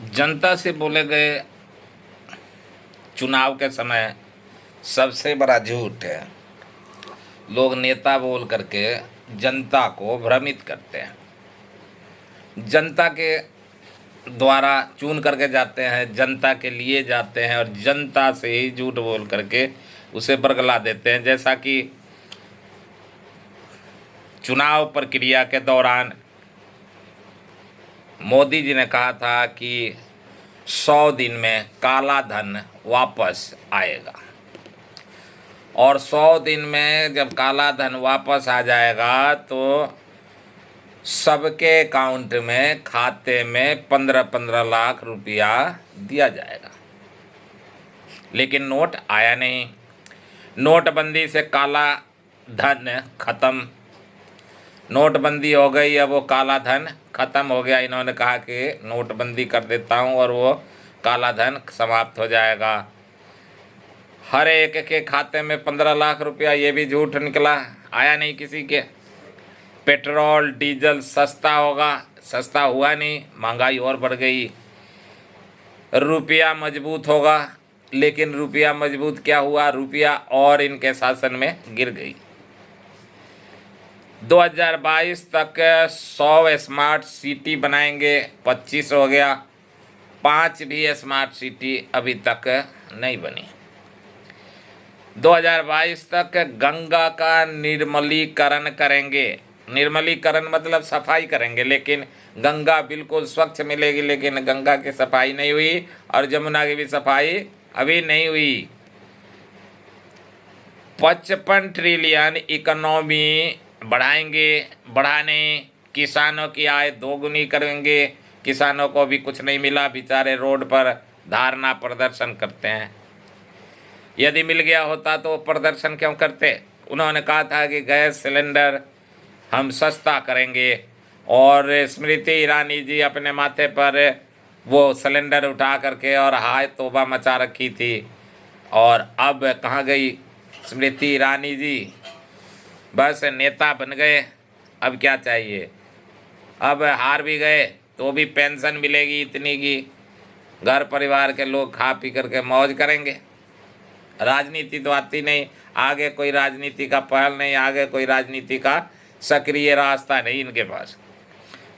जनता से बोले गए चुनाव के समय सबसे बड़ा झूठ है। लोग नेता बोल करके जनता को भ्रमित करते हैं। जनता के द्वारा चुन करके जाते हैं, जनता के लिए जाते हैं और जनता से ही झूठ बोल करके उसे बरगला देते हैं। जैसा कि चुनाव प्रक्रिया के दौरान मोदी जी ने कहा था कि 100 दिन में काला धन वापस आएगा और 100 दिन में जब काला धन वापस आ जाएगा तो सबके अकाउंट में खाते में 15-15 लाख रुपया दिया जाएगा। लेकिन नोट आया नहीं। नोटबंदी से काला धन खत्म। नोटबंदी हो गई, अब वो काला धन खत्म हो गया। इन्होंने कहा कि नोटबंदी कर देता हूँ और वो काला धन समाप्त हो जाएगा। हर एक के खाते में 15 लाख रुपया, ये भी झूठ निकला, आया नहीं किसी के। पेट्रोल डीजल सस्ता होगा, सस्ता हुआ नहीं, महंगाई और बढ़ गई। रुपया मजबूत होगा, लेकिन रुपया मजबूत क्या हुआ, रुपया और इनके शासन में गिर गई। 2022 तक 100 स्मार्ट सिटी बनाएंगे, 25 हो गया। 5 भी स्मार्ट सिटी अभी तक नहीं बनी। 2022 तक गंगा का निर्मलीकरण करेंगे। निर्मलीकरण मतलब सफाई करेंगे, लेकिन गंगा बिल्कुल स्वच्छ मिलेगी, लेकिन गंगा की सफाई नहीं हुई और जमुना की भी सफाई अभी नहीं हुई। 55 ट्रिलियन इकोनॉमी बढ़ाने किसानों की आय दोगुनी करेंगे। किसानों को भी कुछ नहीं मिला, बेचारे रोड पर धरना प्रदर्शन करते हैं। यदि मिल गया होता तो प्रदर्शन क्यों करते। उन्होंने कहा था कि गैस सिलेंडर हम सस्ता करेंगे और स्मृति ईरानी जी अपने माथे पर वो सिलेंडर उठा करके और हाय तौबा मचा रखी थी। और अब कहाँ गई स्मृति ईरानी जी? बस नेता बन गए, अब क्या चाहिए। अब हार भी गए तो भी पेंशन मिलेगी इतनी की घर परिवार के लोग खा पी करके मौज करेंगे। राजनीति तो आती नहीं, आगे कोई राजनीति का पहल नहीं, आगे कोई राजनीति का सक्रिय रास्ता नहीं इनके पास।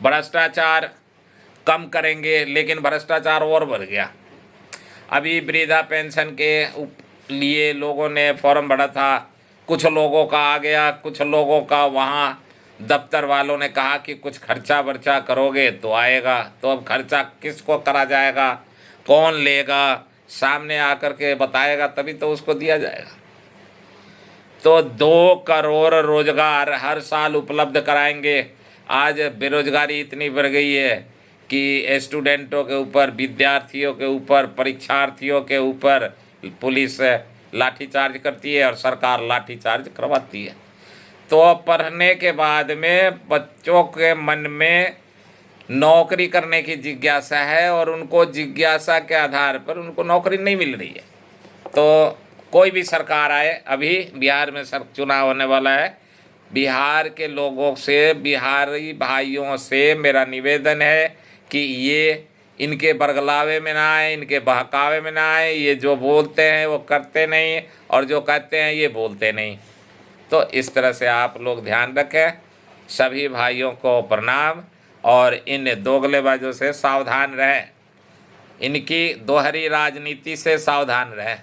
भ्रष्टाचार कम करेंगे, लेकिन भ्रष्टाचार और बढ़ गया। अभी वृद्धा पेंशन के लिए लोगों ने फॉर्म भरा था, कुछ लोगों का आ गया, कुछ लोगों का वहाँ दफ्तर वालों ने कहा कि कुछ खर्चा वर्चा करोगे तो आएगा। तो अब खर्चा किसको करा जाएगा, कौन लेगा, सामने आकर के बताएगा तभी तो उसको दिया जाएगा। तो 2 करोड़ रोजगार हर साल उपलब्ध कराएंगे। आज बेरोजगारी इतनी बढ़ गई है कि स्टूडेंटों के ऊपर, विद्यार्थियों के ऊपर, परीक्षार्थियों के ऊपर पुलिस लाठीचार्ज करती है और सरकार लाठीचार्ज करवाती है। तो पढ़ने के बाद में बच्चों के मन में नौकरी करने की जिज्ञासा है और उनको जिज्ञासा के आधार पर उनको नौकरी नहीं मिल रही है। तो कोई भी सरकार आए, अभी बिहार में चुनाव होने वाला है, बिहार के लोगों से, बिहारी भाइयों से मेरा निवेदन है कि ये इनके बरगलावे में ना आए, इनके बहकावे में ना आए। ये जो बोलते हैं वो करते नहीं और जो कहते हैं ये बोलते नहीं। तो इस तरह से आप लोग ध्यान रखें। सभी भाइयों को प्रणाम और इन दोगलेबाजों से सावधान रहें, इनकी दोहरी राजनीति से सावधान रहें।